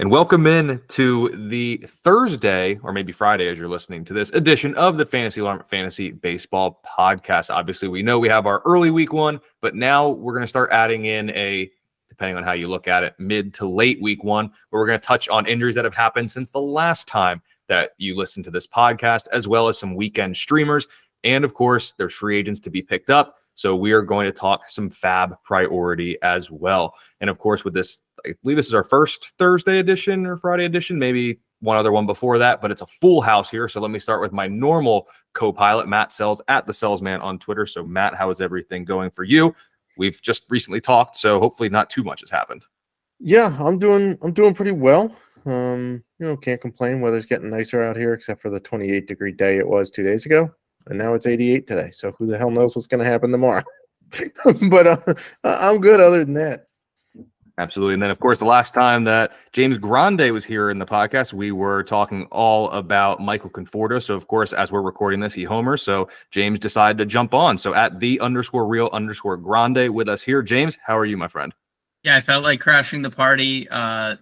And welcome in to the Thursday, or maybe Friday as you're listening to this, edition of the Fantasy Alarm Fantasy Baseball Podcast. Obviously, we know we have our early week one, but now we're going to start adding in a, depending on how you look at it, mid to late week one, where we're going to touch on injuries that have happened since the last time that you listened to this podcast, as well as some weekend streamers. And of course, there's free agents to be picked up. So we are going to talk some fab priority as well. And of course, with this, I believe this is our first Thursday edition or Friday edition, maybe one other one before that, but it's a full house here. So let me start with my normal co-pilot, Matt Selz, at the Selzman on Twitter. So Matt, how is everything going for you? We've just recently talked, so hopefully not too much has happened. Yeah, I'm doing pretty well. Can't complain. Weather's getting nicer out here, except for the 28-degree day it was 2 days ago. And now it's 88 today. So who the hell knows what's going to happen tomorrow? But I'm good other than that. Absolutely. And then, of course, the last time that James Grande was here in the podcast, we were talking all about Michael Conforto. So, of course, as we're recording this, he homers. So James decided to jump on. So at _real_Grande with us here. James, how are you, my friend? Yeah, I felt like crashing the party. I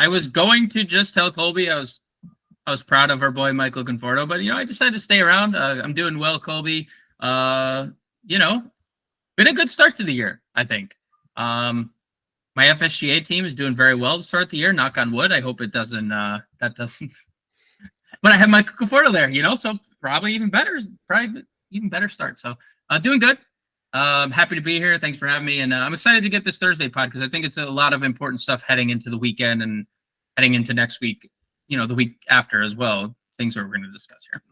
was going to just tell Colby I was proud of our boy Michael Conforto, but I decided to stay around. I'm doing well, Colby. Been a good start to the year, I think. My FSGA team is doing very well to start the year. Knock on wood. I hope it doesn't. That doesn't. But I have Michael Conforto there, so probably even better start. So doing good. Happy to be here. Thanks for having me, and I'm excited to get this Thursday pod because I think it's a lot of important stuff heading into the weekend and heading into next week. The week after as well, things that we're going to discuss here.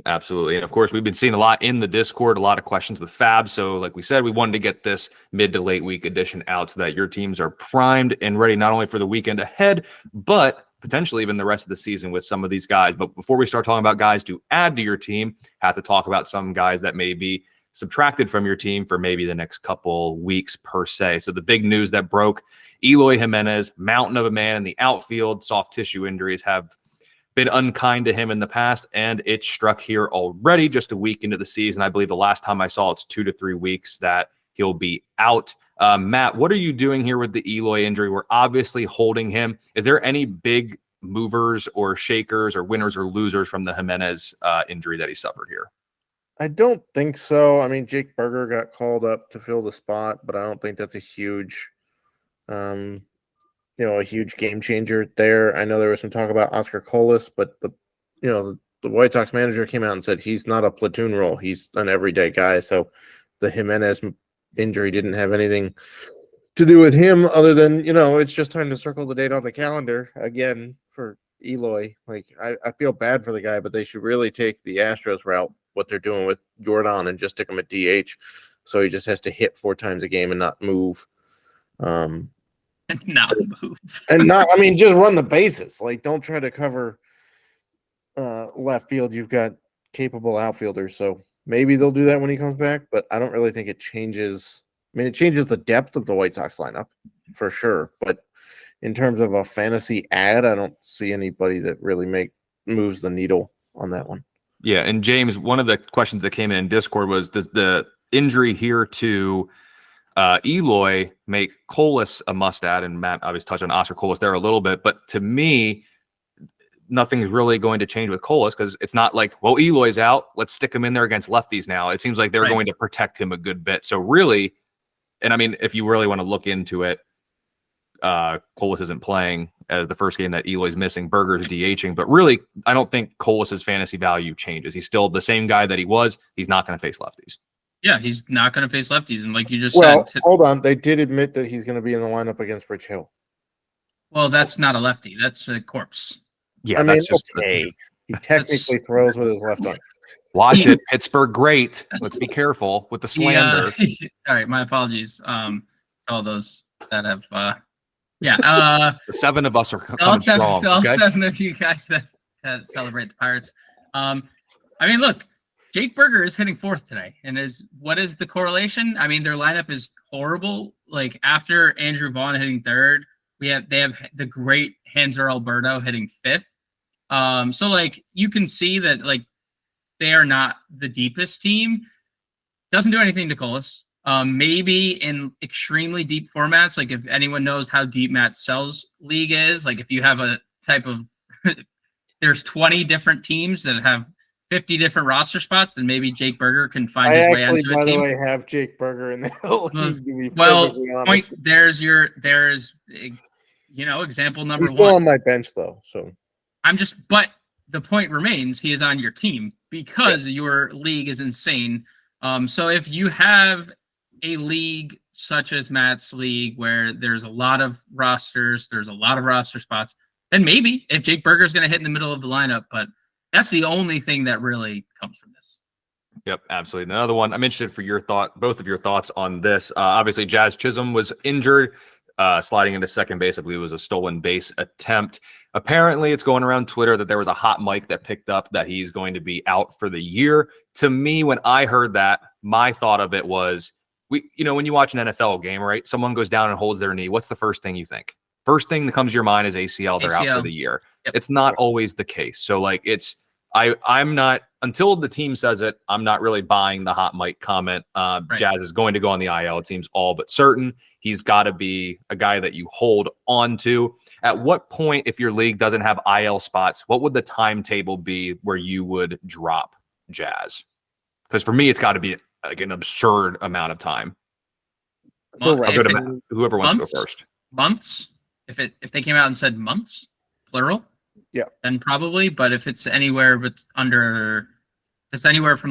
Absolutely. And of course, we've been seeing a lot in the Discord, a lot of questions with Fab. So like we said, we wanted to get this mid to late week edition out so that your teams are primed and ready not only for the weekend ahead, but potentially even the rest of the season with some of these guys. But before we start talking about guys to add to your team, have to talk about some guys that may be subtracted from your team for maybe the next couple weeks per se. So the big news that broke, Eloy Jimenez, mountain of a man in the outfield, soft tissue injuries have been unkind to him in the past, and it struck here already just a week into the season. I believe the last time I saw it's 2 to 3 weeks that he'll be out. Matt, what are you doing here with the Eloy injury? We're obviously holding him. Is there any big movers or shakers or winners or losers from the Jimenez injury that he suffered here? I don't think so. I mean, Jake Berger got called up to fill the spot, but I don't think that's a huge game changer there. I know there was some talk about Oscar Colas, but the White Sox manager came out and said he's not a platoon role. He's an everyday guy. So the Jimenez injury didn't have anything to do with him other than, it's just time to circle the date on the calendar again for Eloy. Like, I feel bad for the guy, but they should really take the Astros route, what they're doing with Jordan, and just stick him at DH. So he just has to hit 4 times a game and not move. And not move. Just run the bases. Like, don't try to cover left field. You've got capable outfielders, so maybe they'll do that when he comes back, but I don't really think it changes. It changes the depth of the White Sox lineup for sure, but in terms of a fantasy ad, I don't see anybody that really moves the needle on that one. Yeah, and James, one of the questions that came in Discord was, does the injury here to Eloy make Colas a must add? And Matt obviously touched on Oscar Colas there a little bit, but to me, nothing's really going to change with Colas because it's not like, well, Eloy's out, let's stick him in there against lefties now. It seems like they're going to protect him a good bit. So really, and if you really want to look into it, Colas isn't playing as the first game that Eloy's missing. Berger's DHing, but really, I don't think Colas's fantasy value changes. He's still the same guy that he was. He's not going to face lefties. Yeah, he's not going to face lefties, and like you just said, said, hold on, they did admit that he's going to be in the lineup against Rich Hill. Well, that's not a lefty. That's a corpse. Yeah, that's just okay. He technically throws with his left arm. Watch it, Pittsburgh. Great. Let's be careful with the slander. Sorry, my apologies. All those that have. The 7 of us are coming strong. All 7 of you guys that celebrate the Pirates. Look, Jake Berger is hitting 4th today, and what is the correlation? Their lineup is horrible. Like, after Andrew Vaughn hitting 3rd, they have the great Hanser Alberto hitting 5th. So like you can see that like they are not the deepest team. Doesn't do anything to Colas. Maybe in extremely deep formats, like if anyone knows how deep Matt Selz league is, like if you have a type of there's 20 different teams that have 50 different roster spots, then maybe Jake Berger can find his way onto a by team. the way, have Jake Berger in that league, to be Well, perfectly honest. there's example number He's still one. on my bench though, so but the point remains, he is on your team because your league is insane. So if you have a league such as Matt's league where there's a lot of rosters, there's a lot of roster spots, then maybe if Jake Berger is going to hit in the middle of the lineup, but that's the only thing that really comes from this. Yep, absolutely. Another one I'm interested for both of your thoughts on this. Obviously, Jazz Chisholm was injured, sliding into second base. I believe it was a stolen base attempt. Apparently, it's going around Twitter that there was a hot mic that picked up that he's going to be out for the year. To me, when I heard that, my thought of it was, when you watch an NFL game, right? Someone goes down and holds their knee. What's the first thing you think? First thing that comes to your mind is ACL. They're out for the year. Yep. It's not always the case. So I'm not, until the team says it, I'm not really buying the hot mic comment. Right. Jazz is going to go on the IL. It seems all but certain. He's got to be a guy that you hold on to. At what point, if your league doesn't have IL spots, what would the timetable be where you would drop Jazz? Because for me, it's got to be like an absurd amount of time. Whoever wants to go first. Months? If they came out and said months, plural, then probably. But if it's anywhere from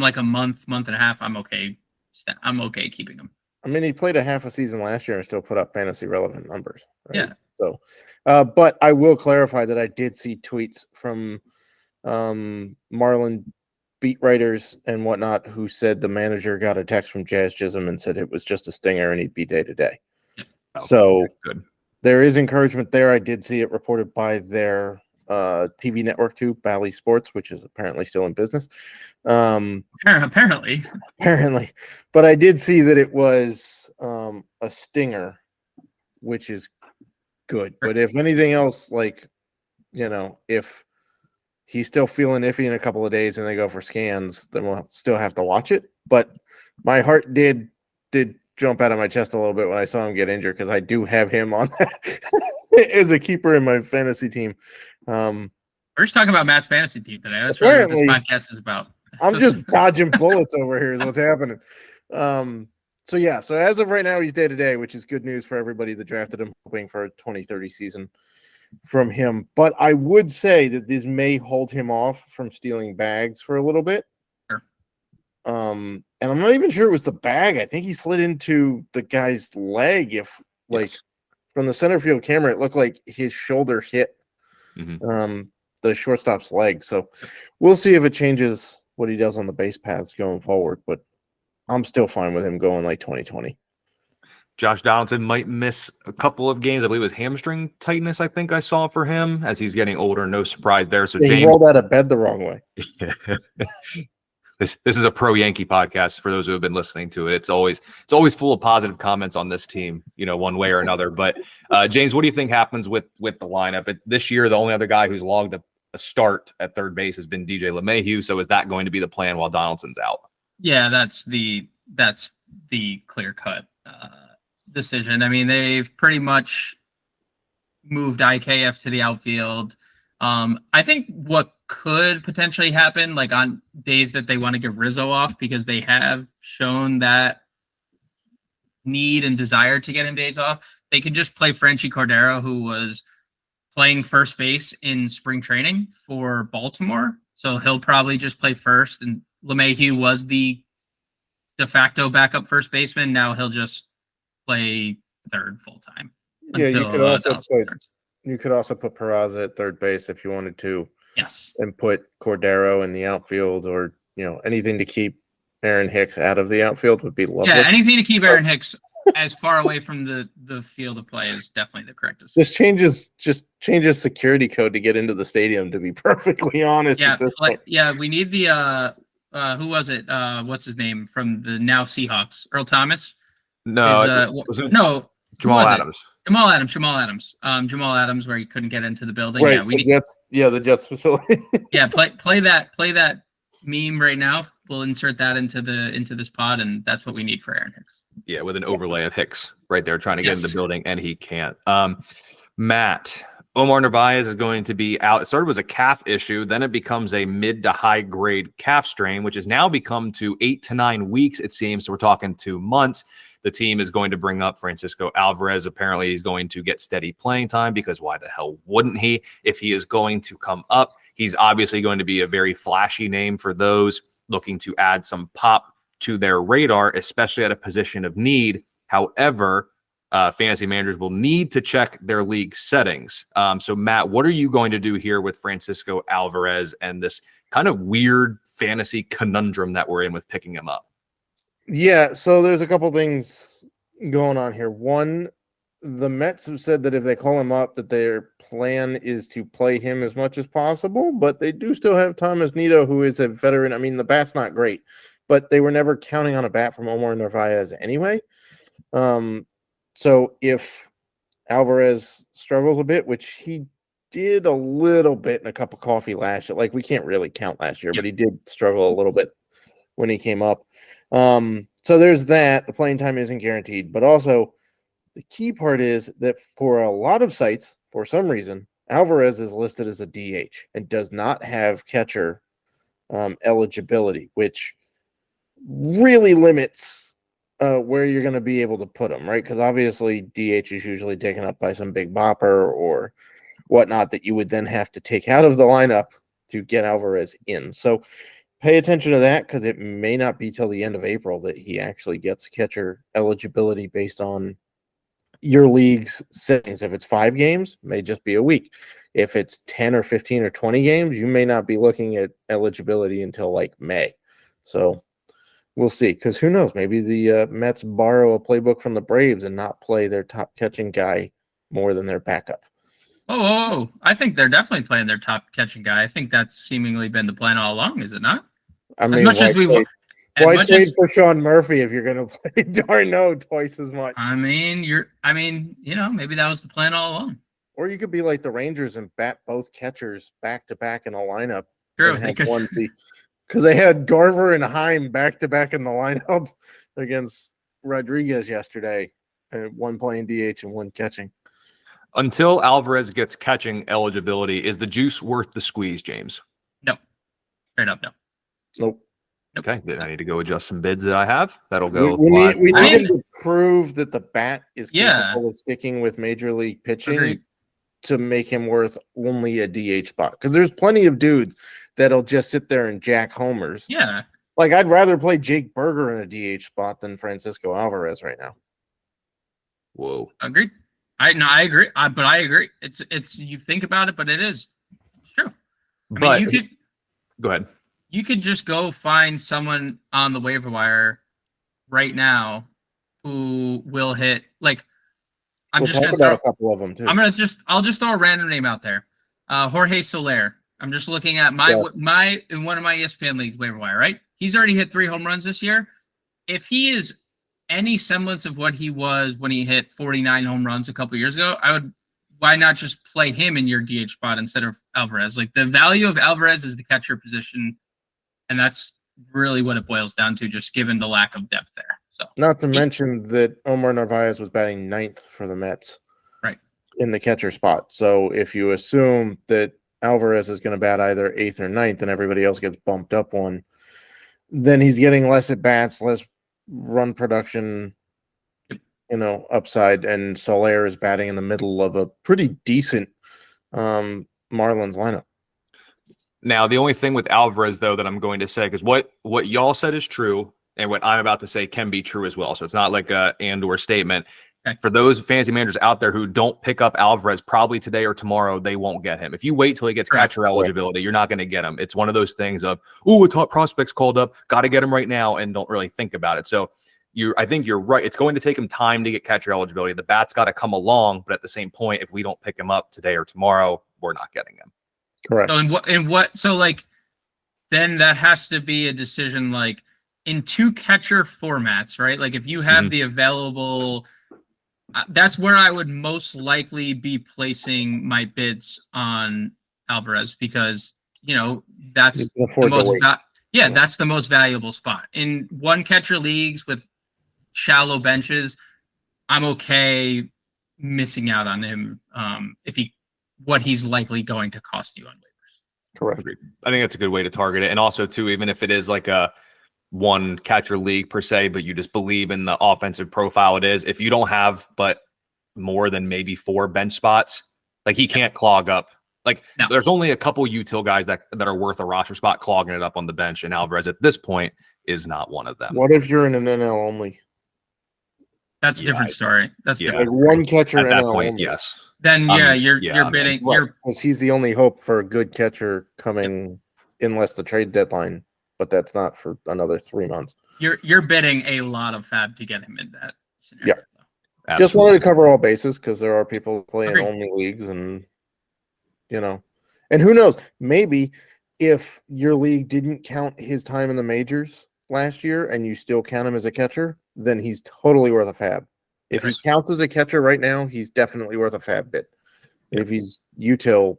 like a month and a half, I'm okay. I'm okay keeping him. I mean, he played a half a season last year and still put up fantasy relevant numbers. Right? Yeah. So, but I will clarify that I did see tweets from Marlin beat writers and whatnot who said the manager got a text from Jazz Chisholm and said it was just a stinger and he'd be day to day. So good. There is encouragement there. I did see it reported by their TV network too, Bally Sports, which is apparently still in business. Apparently. But I did see that it was a stinger, which is good. But if anything else, if he's still feeling iffy in a couple of days and they go for scans, then we'll still have to watch it. But my heart did jump out of my chest a little bit when I saw him get injured because I do have him on as a keeper in my fantasy team. We're just talking about Matt's fantasy team today. That's really what this podcast is about. I'm just dodging bullets over here is what's happening. So as of right now, he's day to day, which is good news for everybody that drafted him, hoping for a 2030 season from him. But I would say that this may hold him off from stealing bags for a little bit. Sure. And I'm not even sure it was the bag. I think he slid into the guy's leg. From the center field camera, it looked like his shoulder hit the shortstop's leg. So we'll see if it changes what he does on the base paths going forward. But I'm still fine with him going like 2020. Josh Donaldson might miss a couple of games. I believe it was hamstring tightness, I think I saw for him as he's getting older. No surprise there. So he James rolled out of bed the wrong way. This is a pro Yankee podcast for those who have been listening to it. It's always full of positive comments on this team, one way or another. But James, what do you think happens with the lineup? This year, the only other guy who's logged a start at third base has been DJ LeMahieu. So is that going to be the plan while Donaldson's out? Yeah, that's the clear cut decision. I mean, they've pretty much moved IKF to the outfield. I think what could potentially happen, like on days that they want to give Rizzo off because they have shown that need and desire to get him days off, they could just play Franchy Cordero, who was playing first base in spring training for Baltimore. So he'll probably just play first. And LeMahieu was the de facto backup first baseman. Now he'll just play third full time. Yeah, you could also put Peraza at third base if you wanted to. Yes. And put Cordero in the outfield or, anything to keep Aaron Hicks out of the outfield would be lovely. Yeah, anything to keep Aaron Hicks as far away from the field of play is definitely the correct decision. Just changes security code to get into the stadium, to be perfectly honest. Yeah, we need the who was it? What's his name from the now Seahawks? Earl Thomas? No, Jamal Adams. Jamal Adams, where he couldn't get into the building. Right, the Jets facility. Yeah, play that meme right now we'll insert that into this pod, and that's what we need for Aaron Hicks. Yeah, with an overlay of Hicks right there trying to get in the building, and he can't. Matt, Omar Narvaez is going to be out. It started as a calf issue, then it becomes a mid to high grade calf strain, which has now become to 8 to 9 weeks, it seems. So we're talking 2 months. The team is going to bring up Francisco Alvarez. Apparently, he's going to get steady playing time because why the hell wouldn't he? If he is going to come up, he's obviously going to be a very flashy name for those looking to add some pop to their radar, especially at a position of need. However, fantasy managers will need to check their league settings. So, Matt, what are you going to do here with Francisco Alvarez and this kind of weird fantasy conundrum that we're in with picking him up? Yeah, so there's a couple things going on here. One, the Mets have said that if they call him up, that their plan is to play him as much as possible, but they do still have Thomas Nido, who is a veteran. I mean, the bat's not great, but they were never counting on a bat from Omar Narvaez anyway. So if Alvarez struggles a bit, which he did a little bit in a cup of coffee last year, like we can't really count last year, but he did struggle a little bit when he came up. So there's that. The playing time isn't guaranteed, but also the key part is that for a lot of sites, for some reason, Alvarez is listed as a DH and does not have catcher eligibility, which really limits where you're going to be able to put him, right? Because obviously DH is usually taken up by some big bopper or whatnot that you would then have to take out of the lineup to get Alvarez in. So pay attention to that because it may not be till the end of April that he actually gets catcher eligibility based on your league's settings. If it's 5 games, it may just be a week. If it's 10 or 15 or 20 games, you may not be looking at eligibility until like May. So we'll see, because who knows? Maybe the Mets borrow a playbook from the Braves and not play their top catching guy more than their backup. Oh, I think they're definitely playing their top catching guy. I think that's seemingly been the plan all along, is it not? I mean, why trade for Sean Murphy if you're going to play Darno twice as much? I mean, maybe that was the plan all along. Or you could be like the Rangers and bat both catchers back to back in a lineup. True, because they had Garver and Heim back to back in the lineup against Rodriguez yesterday, and one playing DH and one catching. Until Alvarez gets catching eligibility, is the juice worth the squeeze, James? No. Straight up, no. Nope. Okay, then I need to go adjust some bids that I have. That'll go. We need him to prove that the bat is capable of sticking with major league pitching to make him worth only a DH spot. Because there's plenty of dudes that'll just sit there and jack homers. Yeah. Like I'd rather play Jake Berger in a DH spot than Francisco Alvarez right now. Whoa. Agreed. I agree. But I agree. It's you think about it, but it's true. I mean, you could go ahead. You could just go find someone on the waiver wire right now who will hit. Like, I'm just going to throw a couple of them too. I'll just throw a random name out there. Jorge Soler. I'm just looking at in one of my ESPN leagues waiver wire. Right, he's already hit 3 home runs this year. If he is any semblance of what he was when he hit 49 home runs a couple years ago, why not just play him in your DH spot instead of Alvarez? Like, the value of Alvarez is the catcher position. And that's really what it boils down to, just given the lack of depth there. So, not to mention that Omar Narvaez was batting 9th for the Mets, right, in the catcher spot. So if you assume that Alvarez is going to bat either 8th or 9th, and everybody else gets bumped up one, then he's getting less at bats, less run production, upside. And Soler is batting in the middle of a pretty decent Marlins lineup. Now, the only thing with Alvarez, though, that I'm going to say, because what y'all said is true, and what I'm about to say can be true as well. So it's not like a and/or statement. Okay. For those fantasy managers out there who don't pick up Alvarez probably today or tomorrow, they won't get him. If you wait till he gets catcher eligibility, you're not going to get him. It's one of those things of, a top prospect's called up, got to get him right now, and don't really think about it. So I think you're right. It's going to take him time to get catcher eligibility. The bat's got to come along, but at the same point, if we don't pick him up today or tomorrow, we're not getting him. Correct. So then that has to be a decision like in 2 catcher formats, right? Like if you have the available, that's where I would most likely be placing my bids on Alvarez because, that's the most Yeah, that's the most valuable spot. In one catcher leagues with shallow benches, I'm okay missing out on him if what he's likely going to cost you on waivers. Correct. Agreed. I think that's a good way to target it. And also, too, even if it is like a one catcher league per se, but you just believe in the offensive profile it is, if you don't have but more than maybe 4 bench spots, like he can't clog up. Like there's only a couple util guys that are worth a roster spot clogging it up on the bench, and Alvarez at this point is not one of them. What if you're in an NL only? That's a different story. That's like one catcher at that NL point, only. yes. Then you're bidding. Because he's the only hope for a good catcher coming unless the trade deadline, but that's not for another 3 months. You're bidding a lot of fab to get him in that scenario. Yeah. Absolutely. Just wanted to cover all bases because there are people playing only leagues, and and who knows, maybe if your league didn't count his time in the majors last year and you still count him as a catcher, then he's totally worth a fab. If he counts as a catcher right now, he's definitely worth a fab bid. If he's util,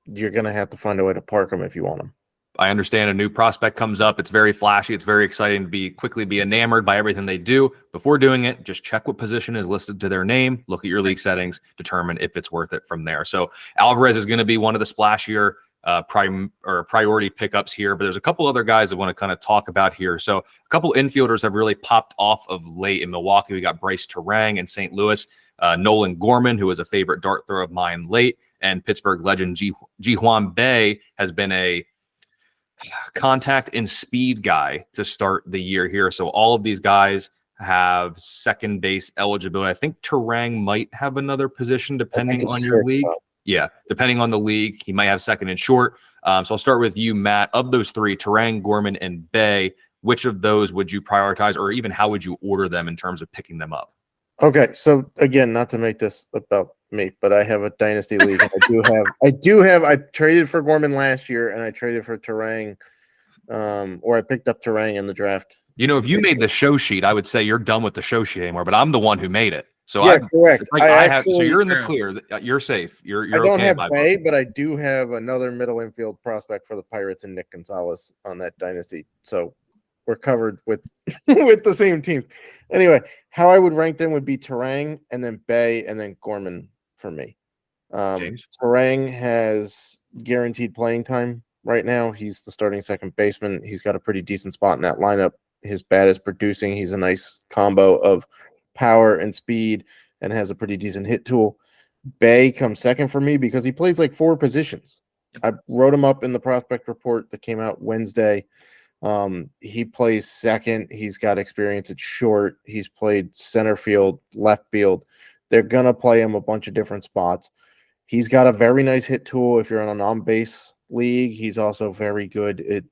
you're going to have to find a way to park him if you want him. I understand a new prospect comes up. It's very flashy. It's very exciting to quickly be enamored by everything they do. Before doing it, just check what position is listed to their name, look at your league settings, determine if it's worth it from there. So Alvarez is going to be one of the splashier priority pickups here, but there's a couple other guys I want to kind of talk about here. So a couple infielders have really popped off of late in Milwaukee. We got Brice Turang in St. Louis, Nolan Gorman, who was a favorite dart throw of mine late, and Pittsburgh legend Ji-Hwan Bae has been a contact and speed guy to start the year here. So all of these guys have second base eligibility. I think Turang might have another position depending on your league. Yeah, depending on the league, he might have second and short. So I'll start with you, Matt. Of those 3, Turang, Gorman, and Bae, which of those would you prioritize, or even how would you order them in terms of picking them up? Okay, so again, not to make this about me, but I have a dynasty league. And I traded for Gorman last year, and I traded for Turang, or I picked up Turang in the draft. If you made the show sheet, I would say you're done with the show sheet anymore, but I'm the one who made it. So yeah, correct. So you're in the clear. You're safe. You're I don't okay have Bae, but I do have another middle infield prospect for the Pirates and Nick Gonzalez on that dynasty. So we're covered with with the same teams. Anyway, how I would rank them would be Turang, and then Bae, and then Gorman for me. Turang has guaranteed playing time right now. He's the starting second baseman. He's got a pretty decent spot in that lineup. His bat is producing. He's a nice combo of power and speed and has a pretty decent hit tool. Bae comes second for me because he plays like 4 positions. I wrote him up in the prospect report that came out Wednesday. He plays second. He's got experience at short. He's played center field, left field. They're going to play him a bunch of different spots. He's got a very nice hit tool. If you're in an on-base league, he's also very good at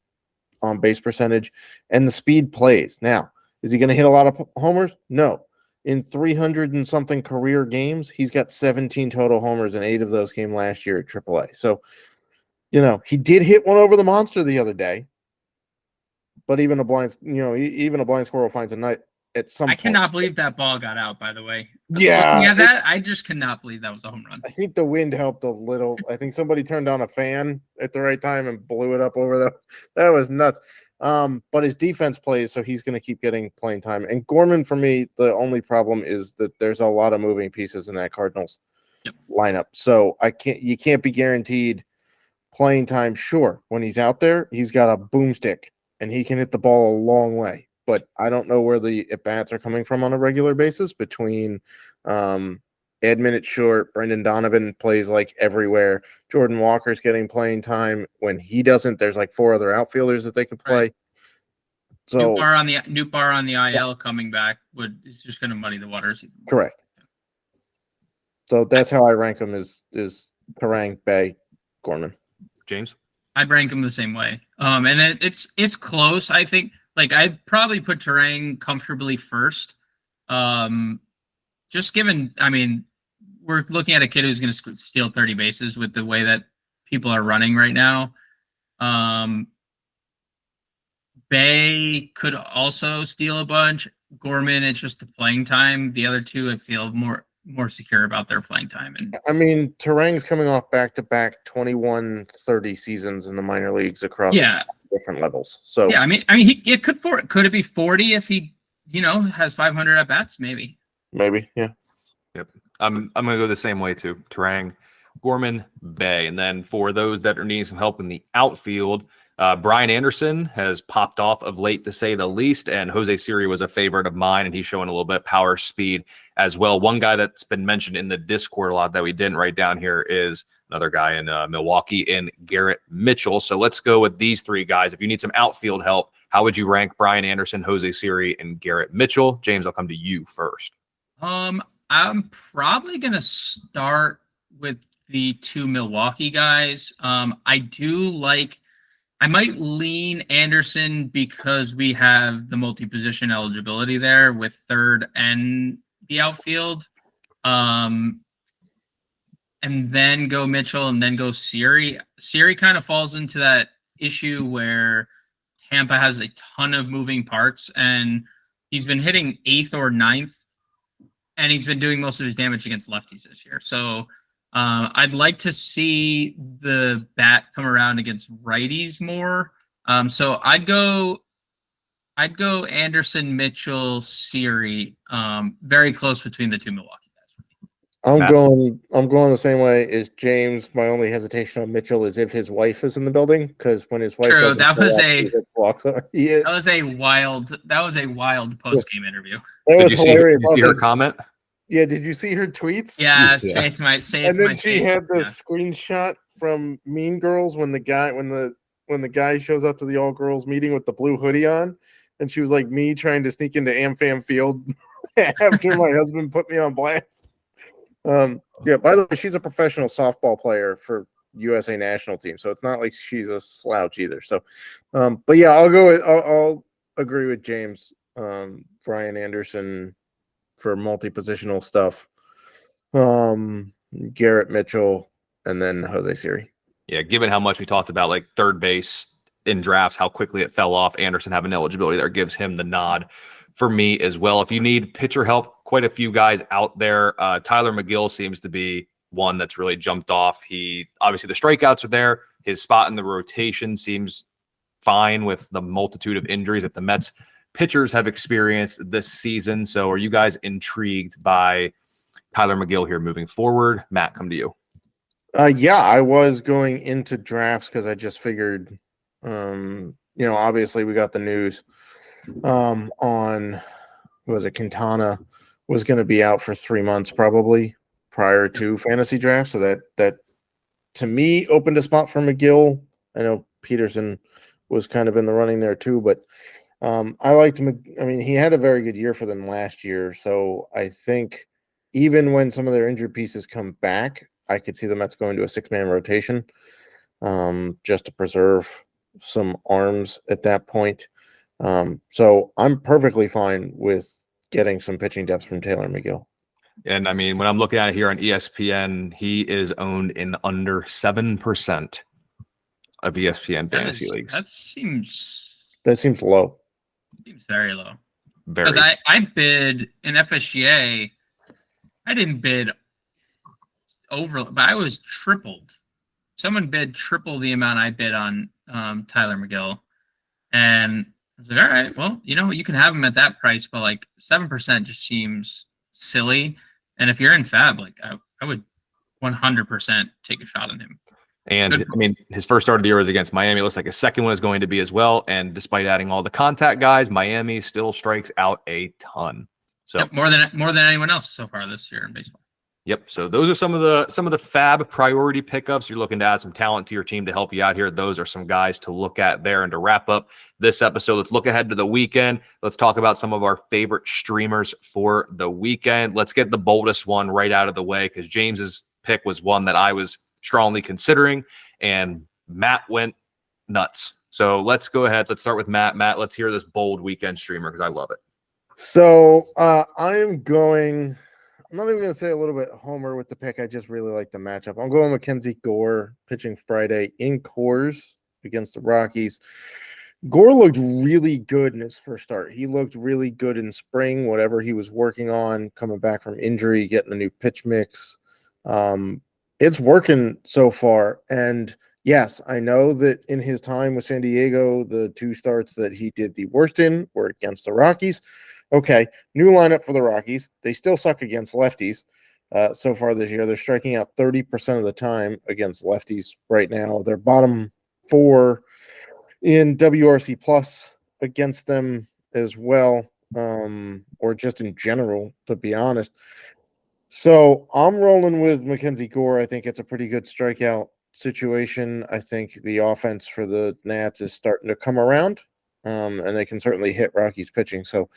on-base percentage, and the speed plays. Now, is he going to hit a lot of homers? No. In 300 and something career games, he's got 17 total homers, and 8 of those came last year at AAA. So, he did hit one over the monster the other day, but even a blind squirrel finds a nut at some point. I cannot believe that ball got out, by the way. Yeah. Looking at that, I just cannot believe that was a home run. I think the wind helped a little. I think somebody turned on a fan at the right time and blew it up over that was nuts. But his defense plays, so he's going to keep getting playing time. And Gorman, for me, the only problem is that there's a lot of moving pieces in that Cardinals lineup. So you can't be guaranteed playing time. Sure, when he's out there, he's got a boomstick and he can hit the ball a long way. But I don't know where the at-bats are coming from on a regular basis between Edman at short, Brendan Donovan plays like everywhere. Jordan Walker's getting playing time. When he doesn't, there's like 4 other outfielders that they could play. Right. So New bar on the IL coming back is just going to muddy the waters. Correct. So that's how I rank them is Turang, Bae, Gorman. James? I'd rank them the same way. And it's close. I think I'd probably put Turang comfortably first. Just given, we're looking at a kid who's going to steal 30 bases with the way that people are running right now. Bae could also steal a bunch. Gorman, it's just the playing time. The other 2, I feel more secure about their playing time. And Turang's coming off back-to-back 21-30 seasons in the minor leagues across different levels. So yeah, I mean, could it be 40 if he, has 500 at bats? Maybe. yeah. Yep. I'm gonna go the same way too. Turang, Gorman, Bay, and then for those that are needing some help in the outfield, Brian Anderson has popped off of late, to say the least, and Jose Siri was a favorite of mine, and he's showing a little bit of power, speed as well. One guy that's been mentioned in the Discord a lot that we didn't write down here is another guy in Milwaukee, in Garrett Mitchell. So let's go with these three guys. If you need some outfield help, how would you rank Brian Anderson, Jose Siri, and Garrett Mitchell? James, I'll come to you first. I'm probably gonna start with the two Milwaukee guys. I might lean Anderson because we have the multi-position eligibility there with third and the outfield. And then go Mitchell and then go Siri. Siri kind of falls into that issue where Tampa has a ton of moving parts, and he's been hitting 8th or 9th, and he's been doing most of his damage against lefties this year. So I'd like to see the bat come around against righties more. So I'd go Anderson, Mitchell, Siri. Very close between the two Milwaukee guys for me. I'm going the same way as James. My only hesitation on Mitchell is if his wife is in the building, because when his wife that was a wild post game interview. That was hilarious. Did you see her comment? Yeah, did you see her tweets? Yeah, say it to my face. And then she had the screenshot from Mean Girls when the guy shows up to the all girls meeting with the blue hoodie on, and she was like me trying to sneak into AmFam Field after my husband put me on blast. Yeah, by the way, she's a professional softball player for USA national team, so it's not like she's a slouch either. So, but yeah, I'll agree with James. Brian Anderson for multi-positional stuff, Garrett Mitchell, and then Jose Siri. Yeah, given how much we talked about like third base in drafts, how quickly it fell off, Anderson having eligibility there gives him the nod for me as well. If you need pitcher help, quite a few guys out there. Tyler McGill seems to be one that's really jumped off. He obviously, the strikeouts are there. His spot in the rotation seems fine with the multitude of injuries that the Mets pitchers have experienced this season. So are you guys intrigued by Tyler McGill here moving forward? Matt, come to you. Yeah, I was going into drafts because I just figured, obviously we got the news on, was it Quintana was going to be out for 3 months probably prior to fantasy draft. So that to me opened a spot for McGill. I know Peterson was kind of in the running there too, but I liked him. I mean, he had a very good year for them last year. So I think even when some of their injured pieces come back, I could see the Mets going to a 6-man rotation just to preserve some arms at that point. So I'm perfectly fine with getting some pitching depth from Taylor McGill. And I mean, when I'm looking at it here on ESPN, he is owned in under 7% of ESPN fantasy leagues. That seems low. Seems very low. Very. Because I bid in FSGA, I didn't bid over, but I was tripled. Someone bid triple the amount I bid on Tyler McGill. And I was like, all right, well, you can have him at that price, but like 7% just seems silly. And if you're in Fab, like I would 100% take a shot on him. And I mean, his first start of the year was against Miami. It looks like his second one is going to be as well. And despite adding all the contact guys, Miami still strikes out a ton. So yep, more than anyone else so far this year in baseball. Yep. So those are some of the Fab priority pickups. You're looking to add some talent to your team to help you out here. Those are some guys to look at there. And to wrap up this episode, let's look ahead to the weekend. Let's talk about some of our favorite streamers for the weekend. Let's get the boldest one right out of the way, because James's pick was one that I was strongly considering, and Matt went nuts. So let's go ahead. Let's start with Matt. Matt, let's hear this bold weekend streamer, because I love it. So I'm not even going to say a little bit homer with the pick. I just really like the matchup. I'm going Mackenzie Gore pitching Friday in Coors against the Rockies. Gore looked really good in his first start. He looked really good in spring, whatever he was working on, coming back from injury, getting the new pitch mix. It's working so far. And Yes, I know that in his time with San Diego, the 2 starts that he did the worst in were against the Rockies. Okay, new lineup for the Rockies. They still suck against lefties. So far this year, they're striking out 30% of the time against lefties right now. They're bottom 4 in WRC plus against them as well, or just in general, to be honest. So I'm rolling with Mackenzie Gore. I think it's a pretty good strikeout situation. I think the offense for the Nats is starting to come around, and they can certainly hit Rockies pitching. So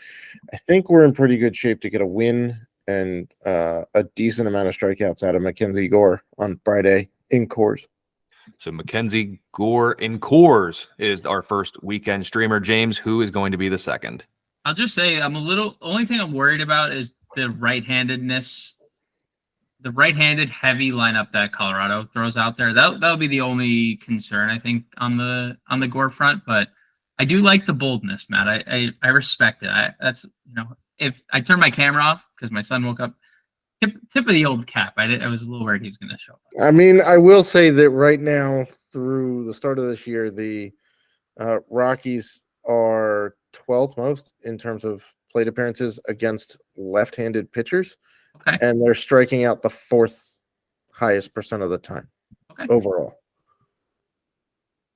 I think we're in pretty good shape to get a win and a decent amount of strikeouts out of Mackenzie Gore on Friday in Coors. So Mackenzie Gore in Coors is our first weekend streamer. James, who is going to be the second? I'll just say only thing I'm worried about is the right-handedness, the right-handed heavy lineup that Colorado throws out there. That'll be the only concern, I think, on the Gore front. But I do like the boldness, Matt. I respect it. That's, if I turn my camera off because my son woke up, tip of the old cap. I was a little worried he was going to show up. I mean, I will say that right now, through the start of this year, the Rockies are 12th most in terms of plate appearances against left-handed pitchers. Okay. And they're striking out the 4th highest percent of the time overall.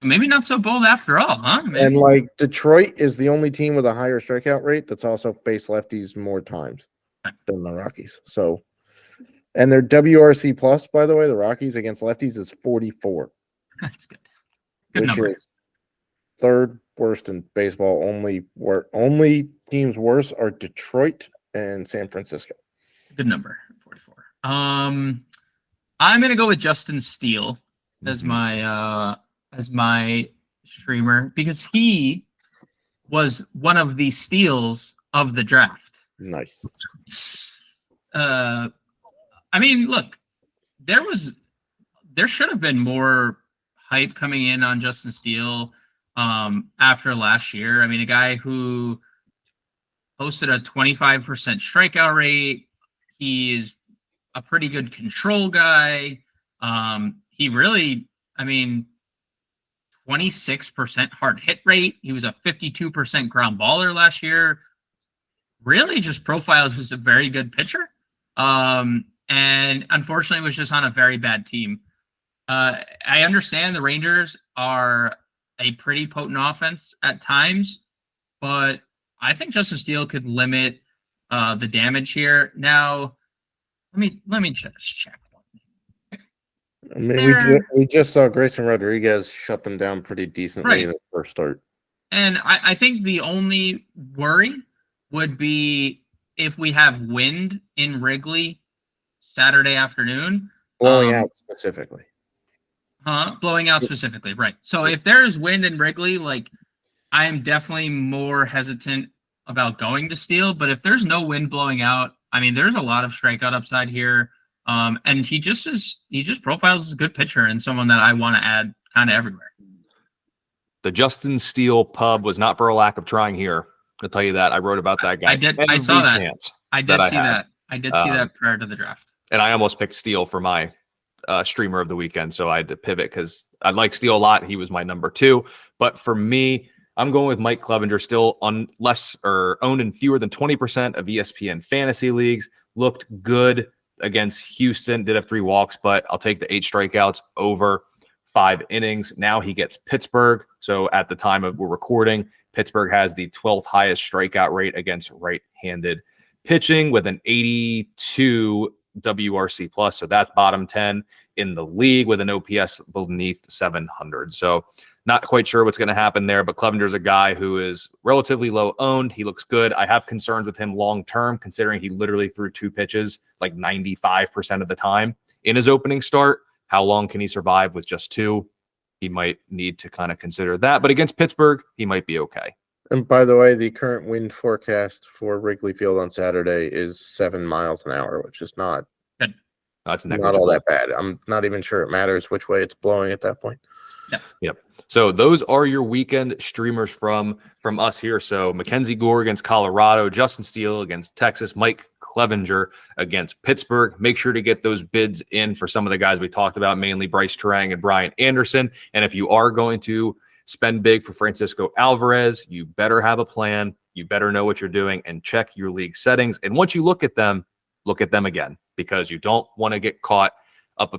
Maybe not so bold after all, huh? Maybe. And like Detroit is the only team with a higher strikeout rate that's also faced lefties more times than the Rockies. So, and their WRC plus, by the way, the Rockies against lefties is 44. That's good. Good which number. Is 3rd worst in baseball. Only teams worse are Detroit and San Francisco. Good number, 44. I'm gonna go with Justin Steele as my streamer because he was one of the steals of the draft. Nice. I mean, look, there should have been more hype coming in on Justin Steele after last year. I mean, a guy who posted a 25% strikeout rate. He is a pretty good control guy. He really, 26% hard hit rate. He was a 52% ground baller last year. Really just profiles as a very good pitcher. And unfortunately was just on a very bad team. I understand the Rangers are a pretty potent offense at times, but I think Justin Steele could limit the damage here. Now, let me just check. I mean, we just saw Grayson Rodriguez shut them down pretty decently in his first start. And I think the only worry would be if we have wind in Wrigley Saturday afternoon. Blowing out specifically. Blowing out specifically, right. So if there's wind in Wrigley, I am definitely more hesitant about going to Steele. But if there's no wind blowing out, there's a lot of strikeout upside here. And he just profiles as a good pitcher and someone that I want to add kind of everywhere. The Justin Steele pub was not for a lack of trying here. I'll tell you that. I wrote about that guy. I saw that. I did see that. I did see that prior to the draft. And I almost picked Steele for my streamer of the weekend, so I had to pivot because I like Steele a lot. He was my number 2. But for me, I'm going with Mike Clevenger, still on less or owned in fewer than 20% of ESPN fantasy leagues. Looked good against Houston, did have 3 walks, but I'll take the 8 strikeouts over 5 innings. Now he gets Pittsburgh. So at the time of we're recording, Pittsburgh has the 12th highest strikeout rate against right-handed pitching with an 82 WRC plus. So that's bottom 10 in the league with an OPS beneath 700. So not quite sure what's going to happen there, but Clevenger's a guy who is relatively low owned. He looks good. I have concerns with him long-term, considering he literally threw 2 pitches like 95% of the time in his opening start. How long can he survive with just 2? He might need to kind of consider that. But against Pittsburgh, he might be okay. And by the way, the current wind forecast for Wrigley Field on Saturday is 7 miles an hour, which is not not all that bad. I'm not even sure it matters which way it's blowing at that point. Yep. So those are your weekend streamers from us here. So Mackenzie Gore against Colorado, Justin Steele against Texas, Mike Clevenger against Pittsburgh. Make sure to get those bids in for some of the guys we talked about, mainly Brice Turang and Brian Anderson. And if you are going to spend big for Francisco Alvarez, you better have a plan. You better know what you're doing and check your league settings. And once you look at them again, because you don't want to get caught up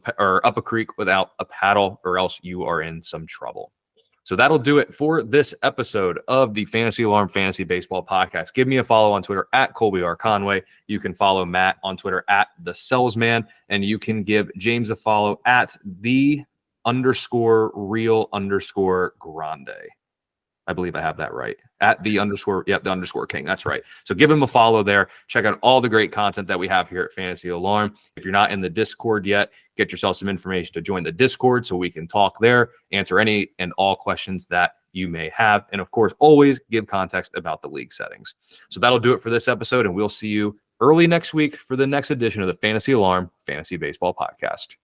a creek without a paddle, or else you are in some trouble. So that'll do it for this episode of the Fantasy Alarm Fantasy Baseball Podcast. Give me a follow on Twitter at Colby R. Conway. You can follow Matt on Twitter at the Selzman, and you can give James a follow at the_real_grande. I believe I have that right. At the underscore king. That's right. So give him a follow there. Check out all the great content that we have here at Fantasy Alarm. If you're not in the Discord yet, get yourself some information to join the Discord so we can talk there, answer any and all questions that you may have. And of course, always give context about the league settings. So that'll do it for this episode, and we'll see you early next week for the next edition of the Fantasy Alarm Fantasy Baseball Podcast.